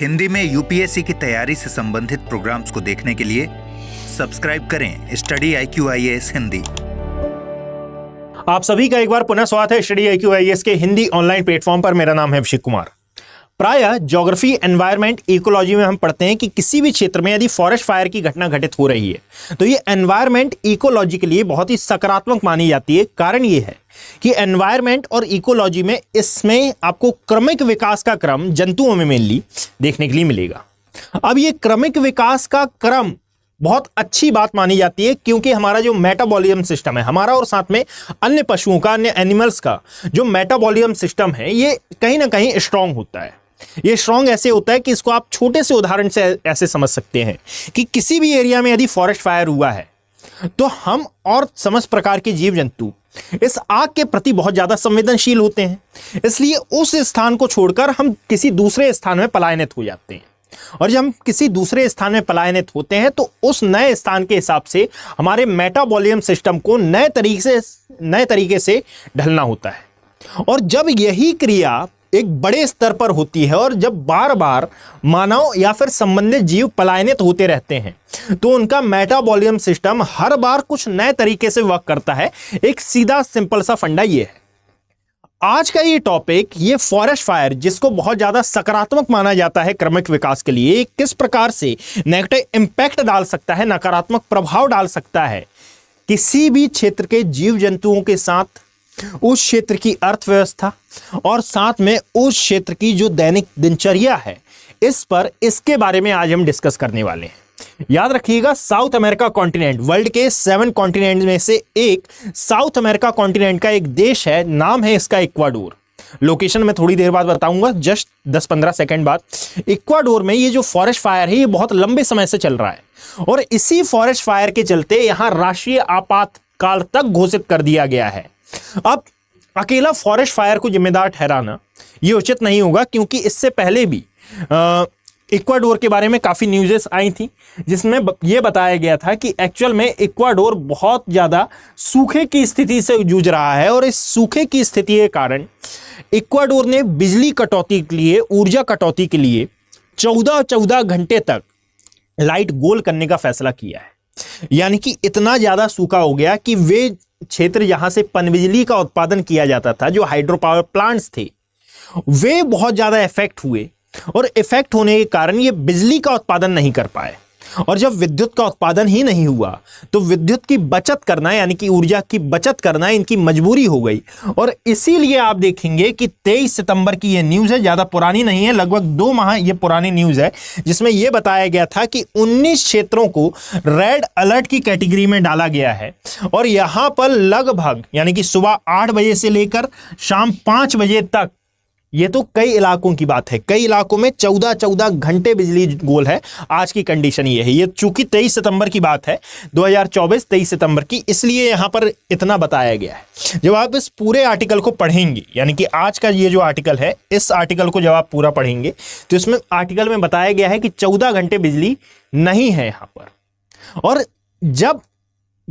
हिंदी में यूपीएससी की तैयारी से संबंधित प्रोग्राम्स को देखने के लिए सब्सक्राइब करें स्टडी IQ-IAS हिंदी। आप सभी का एक बार पुनः स्वागत है स्टडी IQ-IAS के हिंदी ऑनलाइन प्लेटफॉर्म पर। मेरा नाम है अभिषेक कुमार। प्रायः ज्योग्राफी, एनवायरमेंट, इकोलॉजी में हम पढ़ते हैं कि किसी भी क्षेत्र में यदि फॉरेस्ट फायर की घटना घटित हो रही है तो ये एनवायरमेंट, इकोलॉजी के लिए बहुत ही सकारात्मक मानी जाती है। कारण ये है कि एनवायरमेंट और इकोलॉजी में इसमें आपको क्रमिक विकास का क्रम जंतुओं में मेनली देखने के लिए मिलेगा। अब ये क्रमिक विकास का क्रम बहुत अच्छी बात मानी जाती है क्योंकि हमारा जो मेटाबॉलिज्म सिस्टम है, हमारा और साथ में अन्य पशुओं का, अन्य एनिमल्स का जो मेटाबॉलिज्म सिस्टम है, ये कहीं ना कहीं स्ट्रांग होता है। ये स्ट्रांग ऐसे होता है कि इसको आप छोटे से उदाहरण से ऐसे समझ सकते हैं कि किसी भी एरिया में यदि फॉरेस्ट फायर हुआ है तो हम और समस्त प्रकार के जीव जंतु इस आग के प्रति बहुत ज्यादा संवेदनशील होते हैं। इसलिए उस स्थान को छोड़कर हम किसी दूसरे स्थान में पलायनित हो जाते हैं, और जब हम किसी दूसरे स्थान में पलायनित होते हैं तो उस नए स्थान के हिसाब से हमारे मेटाबॉलिज्म सिस्टम को नए तरीके से ढलना होता है। और जब यही क्रिया एक बड़े स्तर पर होती है और जब बार बार मानव या फिर संबंधित जीव पलायनित होते रहते हैं तो उनका मेटाबॉलिज्म सिस्टम हर बार कुछ नए तरीके से वर्क करता है। एक सीधा सिंपल सा फंडा ये है। आज का ये टॉपिक, ये फॉरेस्ट फायर, जिसको बहुत ज्यादा सकारात्मक माना जाता है क्रमिक विकास के लिए, किस प्रकार से नेगेटिव इंपैक्ट डाल सकता है, नकारात्मक प्रभाव डाल सकता है किसी भी क्षेत्र के जीव जंतुओं के साथ, उस क्षेत्र की अर्थव्यवस्था और साथ में उस क्षेत्र की जो दैनिक दिनचर्या है, इसके बारे में आज हम डिस्कस करने वाले हैं। याद रखिएगा, साउथ अमेरिका कॉन्टिनेंट, वर्ल्ड के 7 कॉन्टिनेंट में से एक साउथ अमेरिका कॉन्टिनेंट का एक देश है, नाम है इसका इक्वाडोर। लोकेशन मैं थोड़ी देर बाद बताऊंगा, जस्ट 10-15 सेकंड बाद। इक्वाडोर में ये जो फॉरेस्ट फायर है ये बहुत लंबे समय से चल रहा है और इसी फॉरेस्ट फायर के चलते यहां राष्ट्रीय आपातकाल तक घोषित कर दिया गया है। अब अकेला फॉरेस्ट फायर को जिम्मेदार ठहराना ये उचित नहीं होगा क्योंकि इससे पहले भी इक्वाडोर के बारे में काफी न्यूज़ेस आई थी जिसमें यह बताया गया था कि एक्चुअल में इक्वाडोर बहुत ज्यादा सूखे की स्थिति से जूझ रहा है और इस सूखे की स्थिति के कारण इक्वाडोर ने बिजली कटौती के लिए, ऊर्जा कटौती के लिए 14 घंटे तक लाइट गोल करने का फैसला किया है। यानी कि इतना ज्यादा सूखा हो गया कि वे क्षेत्र जहां से पनबिजली का उत्पादन किया जाता था, जो हाइड्रो पावर प्लांट्स थे, वे बहुत ज्यादा इफेक्ट हुए और इफेक्ट होने के कारण ये बिजली का उत्पादन नहीं कर पाए। और जब विद्युत का उत्पादन ही नहीं हुआ तो विद्युत की बचत करना, यानी कि ऊर्जा की बचत करना, इनकी मजबूरी हो गई। और इसीलिए आप देखेंगे कि 23 सितंबर की ये न्यूज़ है, ज़्यादा पुरानी नहीं है, लगभग 2 माह ये पुरानी न्यूज़ है, जिसमें यह बताया गया था कि 19 क्षेत्रों को रेड अलर्ट की कैटेगरी में डाला गया है। और यहाँ पर लगभग, यानी कि सुबह 8 बजे से लेकर शाम 5 बजे तक, ये तो कई इलाकों की बात है, कई इलाकों में 14 घंटे बिजली गोल है। आज की कंडीशन ये है। ये चूंकि 23 सितंबर की बात है, 2024 23 सितंबर की, इसलिए यहां पर इतना बताया गया है। जब आप इस पूरे आर्टिकल को पढ़ेंगे, यानी कि आज का ये जो आर्टिकल है, इस आर्टिकल को जब आप पूरा पढ़ेंगे तो इसमें आर्टिकल में बताया गया है कि 14 घंटे बिजली नहीं है यहां पर। और जब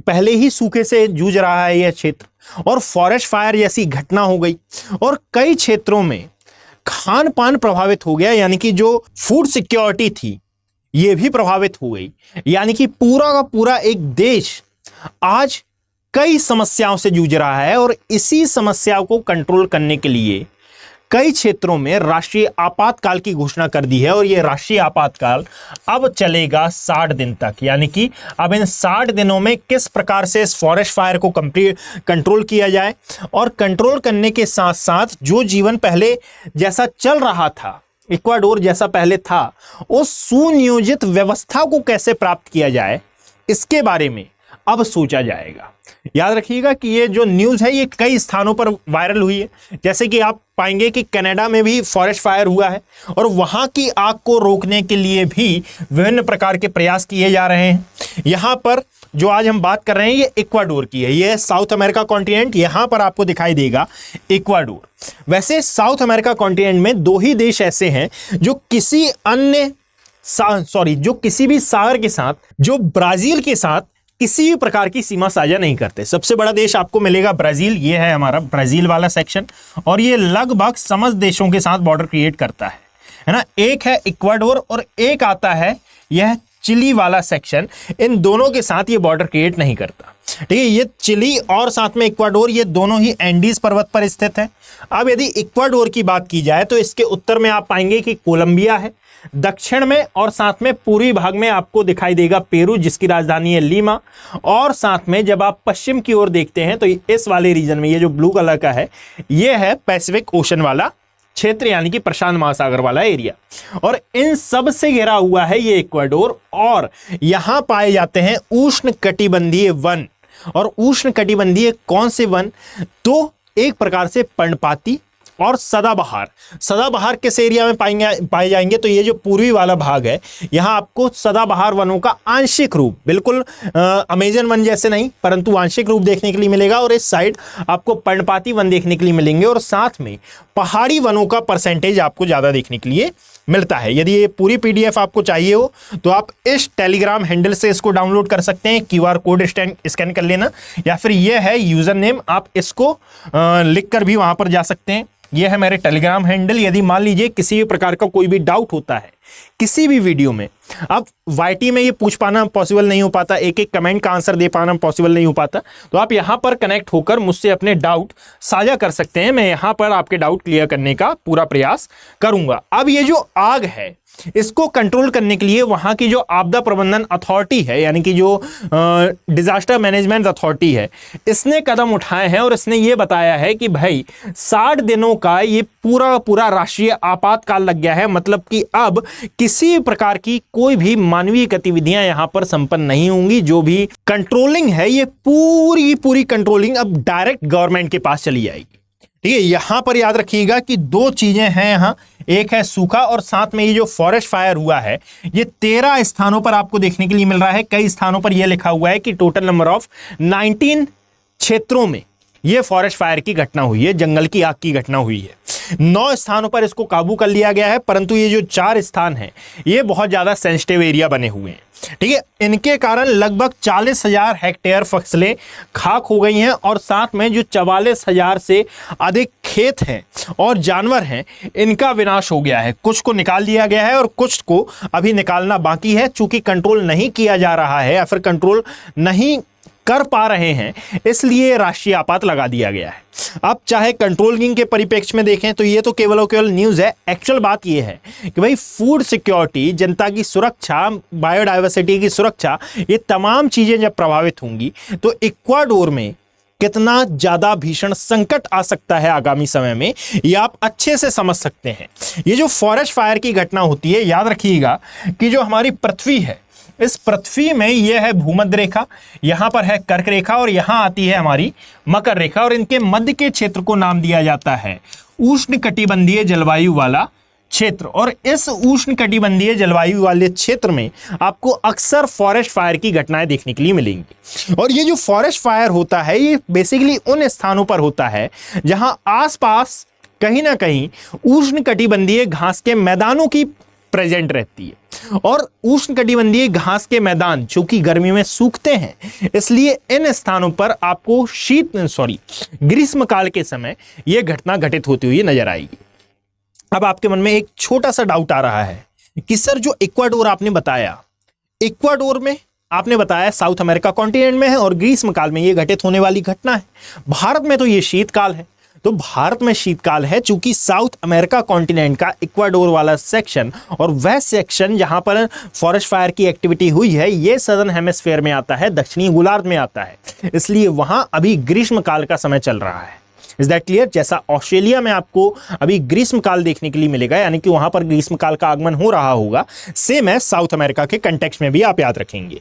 पहले ही सूखे से जूझ रहा है यह क्षेत्र और फॉरेस्ट फायर जैसी घटना हो गई और कई क्षेत्रों में खान पान प्रभावित हो गया, यानी कि जो फूड सिक्योरिटी थी यह भी प्रभावित हो गई। यानी कि पूरा का पूरा एक देश आज कई समस्याओं से जूझ रहा है और इसी समस्या को कंट्रोल करने के लिए कई क्षेत्रों में राष्ट्रीय आपातकाल की घोषणा कर दी है। और यह राष्ट्रीय आपातकाल अब चलेगा 60 दिन तक। यानी कि अब इन 60 दिनों में किस प्रकार से इस फॉरेस्ट फायर को कंट्रोल किया जाए और कंट्रोल करने के साथ साथ जो जीवन पहले जैसा चल रहा था, इक्वाडोर जैसा पहले था, उस सुनियोजित व्यवस्था को कैसे प्राप्त किया जाए, इसके बारे में अब सोचा जाएगा। याद रखिएगा कि ये जो न्यूज़ है ये कई स्थानों पर वायरल हुई है। जैसे कि आप पाएंगे कि कनाडा में भी फॉरेस्ट फायर हुआ है और वहां की आग को रोकने के लिए भी विभिन्न प्रकार के प्रयास किए जा रहे हैं। यहाँ पर जो आज हम बात कर रहे हैं ये इक्वाडोर की है। ये साउथ अमेरिका कॉन्टिनेंट, यहाँ पर आपको दिखाई देगा इक्वाडोर। वैसे साउथ अमेरिका कॉन्टिनेंट में 2 ही देश ऐसे हैं जो किसी भी सागर के साथ, जो ब्राजील के साथ किसी भी प्रकार की सीमा साझा नहीं करते। सबसे बड़ा देश आपको मिलेगा ब्राजील, ये है हमारा ब्राजील वाला सेक्शन, और ये लगभग समस्त देशों के साथ बॉर्डर क्रिएट करता है। है ना, एक है इक्वाडोर और एक आता है यह चिली वाला सेक्शन। इन दोनों के साथ ये बॉर्डर क्रिएट नहीं करता। ठीक है, ये चिली और साथ में इक्वाडोर ये दोनों ही एंडीज पर्वत पर स्थित है। अब यदि इक्वाडोर की बात की जाए तो इसके उत्तर में आप पाएंगे कि कोलंबिया है, दक्षिण में और साथ में पूर्वी भाग में आपको दिखाई देगा पेरू जिसकी राजधानी है लीमा, और साथ में जब आप पश्चिम की ओर देखते हैं तो इस वाले रीजन में ये जो ब्लू कलर का है ये है पैसिफिक ओशन वाला क्षेत्र, यानी कि प्रशांत महासागर वाला एरिया, और इन सब से घिरा हुआ है ये इक्वाडोर। और यहां पाए जाते हैं उष्णकटिबंधीय वन। और उष्णकटिबंधीय कौन से वन? तो एक प्रकार से पर्णपाती और सदाबहार। सदाबहार किस एरिया में पाए जाएंगे? तो ये जो पूर्वी वाला भाग है यहाँ आपको सदाबहार वनों का आंशिक रूप, बिल्कुल अमेजन वन जैसे नहीं परंतु आंशिक रूप देखने के लिए मिलेगा, और इस साइड आपको पर्णपाती वन देखने के लिए मिलेंगे, और साथ में पहाड़ी वनों का परसेंटेज आपको ज्यादा देखने के लिए मिलता है। यदि ये पूरी पीडीएफ आपको चाहिए हो तो आप इस टेलीग्राम हैंडल से इसको डाउनलोड कर सकते हैं, QR कोड स्कैन कर लेना, या फिर ये है यूजर नेम, आप इसको लिख कर भी वहां पर जा सकते हैं। ये है मेरे टेलीग्राम हैंडल। यदि मान लीजिए किसी भी प्रकार का कोई भी डाउट होता है किसी भी वीडियो में, अब YT में ये पूछ पाना पॉसिबल नहीं हो पाता, एक एक कमेंट का आंसर दे पाना पॉसिबल नहीं हो पाता, तो आप यहां पर कनेक्ट होकर मुझसे अपने डाउट साझा कर सकते हैं। मैं यहां पर आपके डाउट क्लियर करने का पूरा प्रयास करूंगा। अब ये जो आग है इसको कंट्रोल करने के लिए वहां की जो आपदा प्रबंधन अथॉरिटी है, यानी कि जो डिजास्टर मैनेजमेंट अथॉरिटी है, इसने कदम उठाए हैं और इसने ये बताया है कि भाई 60 दिनों का ये पूरा राष्ट्रीय आपातकाल लग गया है। मतलब कि अब किसी प्रकार की कोई भी मानवीय गतिविधियां यहां पर संपन्न नहीं होंगी। जो भी कंट्रोलिंग है ये पूरी कंट्रोलिंग अब डायरेक्ट गवर्नमेंट के पास चली जाएगी। ठीक है, यहां पर याद रखिएगा कि दो चीजें हैं यहां, एक है सूखा और साथ में ये जो फॉरेस्ट फायर हुआ है ये 13 स्थानों पर आपको देखने के लिए मिल रहा है। कई स्थानों पर यह लिखा हुआ है कि टोटल नंबर ऑफ 19 क्षेत्रों में ये फॉरेस्ट फायर की घटना हुई है, जंगल की आग की घटना हुई है। 9 स्थानों पर इसको काबू कर लिया गया है, परंतु ये जो 4 स्थान हैं ये बहुत ज्यादा सेंसिटिव एरिया बने हुए हैं। ठीक है, इनके कारण लगभग 40,000 हेक्टेयर फसलें खाक हो गई हैं, और साथ में जो 44,000 से अधिक खेत हैं और जानवर हैं इनका विनाश हो गया है। कुछ को निकाल दिया गया है और कुछ को अभी निकालना बाकी है। चूंकि कंट्रोल नहीं किया जा रहा है या फिर कंट्रोल नहीं कर पा रहे हैं, इसलिए राष्ट्रीय आपात लगा दिया गया है। अब चाहे कंट्रोलिंग के परिप्रेक्ष्य में देखें तो ये तो केवल और केवल न्यूज़ है। एक्चुअल बात ये है कि भाई फूड सिक्योरिटी, जनता की सुरक्षा, बायोडाइवर्सिटी की सुरक्षा, ये तमाम चीज़ें जब प्रभावित होंगी तो इक्वाडोर में कितना ज़्यादा भीषण संकट आ सकता है आगामी समय में, ये आप अच्छे से समझ सकते हैं। ये जो फॉरेस्ट फायर की घटना होती है, याद रखिएगा कि जो हमारी पृथ्वी है, इस पृथ्वी में यह है भूमध्य रेखा, यहां पर है कर्क रेखा और यहां आती है हमारी मकर रेखा, और इनके मध्य के क्षेत्र को नाम दिया जाता है उष्णकटिबंधीय जलवायु वाला क्षेत्र। और इस उष्णकटिबंधीय जलवायु वाले क्षेत्र में आपको अक्सर फॉरेस्ट फायर की घटनाएं देखने के लिए मिलेंगी। और ये जो फॉरेस्ट फायर होता है ये बेसिकली उन स्थानों पर होता है जहां आसपास कहीं ना कहीं उष्णकटिबंधीय घास के मैदानों की प्रेजेंट रहती है। और उष्णकटिबंधीय घास के मैदान चूंकि गर्मी में सूखते हैं, इसलिए इन स्थानों पर आपको ग्रीष्मकाल के समय यह घटना घटित होती हुई नजर आएगी। अब आपके मन में एक छोटा सा डाउट आ रहा है कि सर जो इक्वाडोर आपने बताया, इक्वाडोर में आपने बताया साउथ अमेरिका कॉन्टिनेंट में है और ग्रीष्मकाल में यह घटित होने वाली घटना है। भारत में तो यह शीतकाल है, तो भारत में शीतकाल है चूंकि साउथ अमेरिका कॉन्टिनेंट का इक्वाडोर वाला सेक्शन और वह सेक्शन जहां पर फॉरेस्ट फायर की एक्टिविटी हुई है ये सदर्न हेमिस्फीयर में आता है, दक्षिणी गोलार्ध में आता है, इसलिए वहां अभी ग्रीष्मकाल का समय चल रहा है। Is that clear? जैसा ऑस्ट्रेलिया में आपको अभी ग्रीष्मकाल देखने के लिए मिलेगा, यानी कि वहां पर ग्रीष्मकाल का आगमन हो रहा होगा, सेम है साउथ अमेरिका के कंटेक्स्ट में भी आप याद रखेंगे।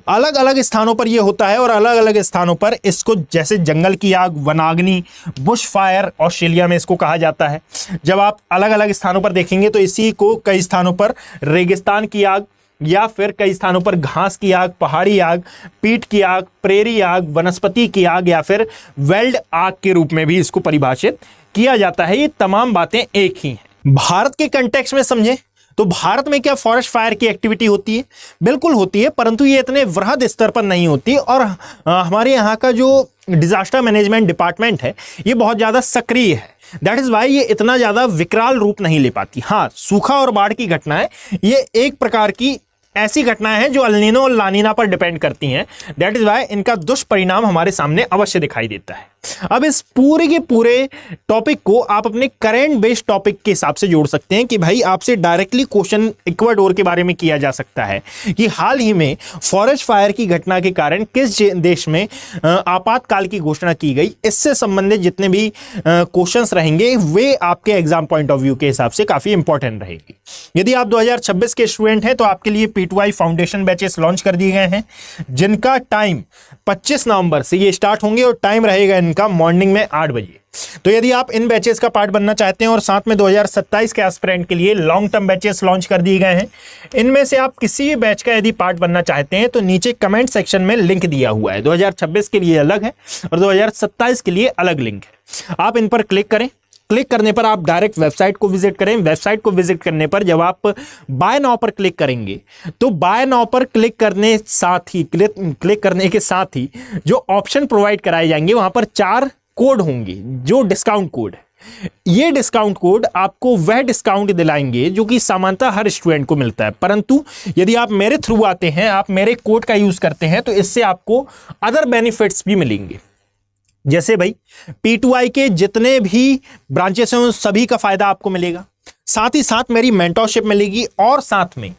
अलग अलग स्थानों पर यह होता है और अलग अलग स्थानों पर इसको, जैसे जंगल की आग, वनाग्नि, बुश फायर ऑस्ट्रेलिया में इसको कहा जाता है। जब आप अलग अलग स्थानों पर देखेंगे तो इसी को कई स्थानों पर रेगिस्तान की आग, या फिर कई स्थानों पर घास की आग, पहाड़ी आग, पीट की आग, प्रेरी आग, वनस्पति की आग या फिर वेल्ड आग के रूप में भी इसको परिभाषित किया जाता है। ये तमाम बातें एक ही हैं। भारत के कंटेक्स्ट में समझें तो भारत में क्या फॉरेस्ट फायर की एक्टिविटी होती है? बिल्कुल होती है, परंतु ये इतने वृहद स्तर पर नहीं होती। और हमारे यहाँ का जो डिजास्टर मैनेजमेंट डिपार्टमेंट है ये बहुत ज़्यादा सक्रिय है। दैट इज वाई ये इतना ज्यादा विकराल रूप नहीं ले पाती। हाँ, सूखा और बाढ़ की घटनाएं ये एक प्रकार की ऐसी घटनाएं हैं जो अल्नीनो और लानीना पर डिपेंड करती हैं। दैट इज वाई इनका दुष्परिणाम हमारे सामने अवश्य दिखाई देता है। अब इस पूरे के पूरे टॉपिक को आप अपने करेंट बेस्ड टॉपिक के हिसाब से जोड़ सकते हैं कि भाई आपसे डायरेक्टली क्वेश्चन इक्वाडोर के बारे में किया जा सकता है कि हाल ही में फॉरेस्ट फायर की घटना के कारण किस देश में आपातकाल की घोषणा की गई। इससे संबंधित जितने भी क्वेश्चंस रहेंगे वे आपके एग्जाम पॉइंट ऑफ व्यू के हिसाब से काफी इंपॉर्टेंट रहेगी। यदि आप 2026 के स्टूडेंट हैं तो आपके लिए P2I फाउंडेशन बैचेस लॉन्च कर दिए गए हैं, जिनका टाइम 25 नवंबर से ये स्टार्ट होंगे और टाइम रहेगा इनका मॉर्निंग में 8 बजे। तो यदि आप इन बैचेस का पार्ट बनना चाहते हैं और साथ में 2027 के एस्पिरेंट के लिए लॉन्ग टर्म बैचेस लॉन्च कर दिए गए हैं, इनमें से आप किसी भी बैच का यदि पार्ट बनना चाहते हैं तो नीचे कमेंट सेक्शन में लिंक दिया हुआ है। 2026 के लिए अलग है और 2027 के लिए अलग लिंक है। आप इन पर क्लिक करें। क्लिक करने पर आप डायरेक्ट वेबसाइट को विजिट करें। वेबसाइट को विजिट करने पर जब आप बाय नाउ पर क्लिक करेंगे तो बाय नाउ पर क्लिक करने के साथ ही जो ऑप्शन प्रोवाइड कराए जाएंगे वहां पर 4 कोड होंगे जो डिस्काउंट कोड है। ये डिस्काउंट कोड आपको वह डिस्काउंट दिलाएंगे जो कि सामान्यतः हर स्टूडेंट को मिलता है, परंतु यदि आप मेरे थ्रू आते हैं, आप मेरे कोड का यूज करते हैं तो इससे आपको अदर बेनिफिट्स भी मिलेंगे। जैसे भाई P2I के जितने भी ब्रांचेस हैं उन सभी का फायदा आपको मिलेगा, साथ ही साथ मेरी मेंटरशिप मिलेगी और साथ में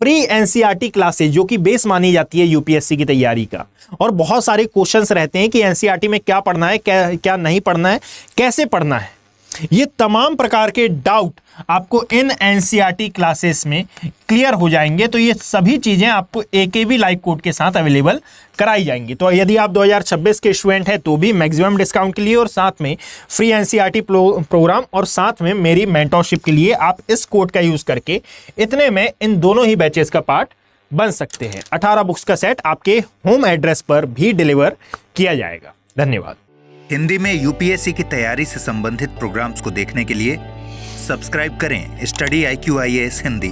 फ्री NCERT क्लासेस जो कि बेस मानी जाती है यूपीएससी की तैयारी का। और बहुत सारे क्वेश्चंस रहते हैं कि NCERT में क्या पढ़ना है, क्या नहीं पढ़ना है, कैसे पढ़ना है। ये तमाम प्रकार के डाउट आपको इन NCERT क्लासेस में क्लियर हो जाएंगे। तो ये सभी चीजें आपको AKB लाइव कोड के साथ अवेलेबल कराई जाएंगी। तो यदि आप 2026 के स्टूडेंट हैं तो भी मैक्सिमम डिस्काउंट के लिए और साथ में फ्री NCERT प्रोग्राम और साथ में मेरी मेंटरशिप के लिए आप इस कोड का यूज करके इतने में इन दोनों ही बैचेस का पार्ट बन सकते हैं। 18 बुक्स का सेट आपके होम एड्रेस पर भी डिलीवर किया जाएगा। धन्यवाद। हिंदी में यूपीएससी की तैयारी से संबंधित प्रोग्राम्स को देखने के लिए सब्सक्राइब करें स्टडी IQ IAS हिंदी।